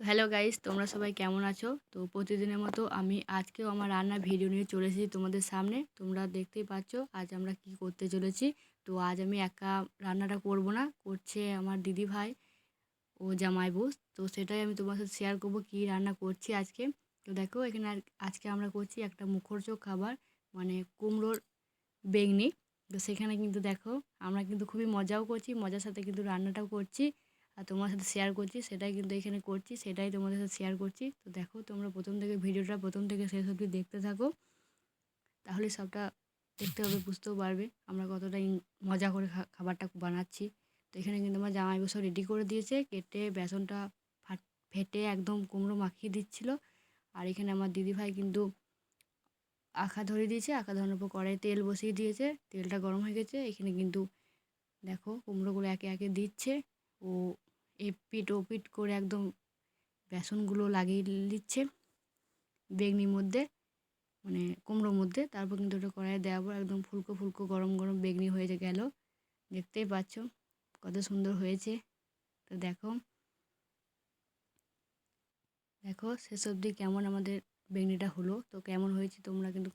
তো hello guys, তোমরা সবাই কেমন আছো? তো প্রতিদিনের মতো আমি আজকেও আমার রান্নার ভিডিও নিয়ে চলে এসেছি তোমাদের সামনে। তোমরা দেখতেই পাচ্ছ আজ আমরা কি করতে চলেছি। তো আজ আমি একা রান্নাটা করব না, করছে আমার দিদি ভাই ও জামাইবু। তো সেটাই আমি তোমার সাথে শেয়ার করবো কি রান্না করছি আজকে। তো দেখো এখানে আজকে আমরা করছি একটা মুখরোচক খাবার, মানে কুমড়োর বেগনি। তো সেখানে কিন্তু দেখো আমরা কিন্তু খুবই মজাও করছি, মজার সাথে কিন্তু রান্নাটাও করছি আর তোমার সাথে শেয়ার করছি। সেটাই কিন্তু এখানে করছি, সেটাই তোমাদের সাথে শেয়ার করছি। তো দেখো তোমরা ভিডিওটা প্রথম থেকে শেষ অবধি দেখতে থাকো, তাহলে সবটা দেখতে হবে, বুঝতেও পারবে আমরা কতটা মজা করে খাবারটা বানাচ্ছি। তো এখানে কিন্তু আমার জামাই বসে রেডি করে দিয়েছে, কেটে বেসনটা ফেটে একদম কুমড়ো মাখিয়ে দিচ্ছিল। আর এখানে আমার দিদিভাই কিন্তু আঁখা ধরিয়ে দিয়েছে, আঁখা ধরানোর পর কড়াইয়ে তেল বসিয়ে দিয়েছে, তেলটা গরম হয়ে গেছে। এখানে কিন্তু দেখো কুমড়োগুলো একে একে দিচ্ছে, ও এপিট ওপিট করে একদম বেসনগুলো লাগিয়ে দিচ্ছে বেগনির মধ্যে, মানে কুমড়োর মধ্যে। তারপর কিন্তু ওটা কড়াইয়ে দেওয়ার পর একদম ফুলকো ফুলকো গরম গরম বেগনি হয়ে গেল। দেখতেই পাচ্ছ কত সুন্দর হয়েছে। তো দেখো দেখো শেষ অবধি কেমন আমাদের বেগনিটা হলো। তো কেমন হয়েছে তোমরা কিন্তু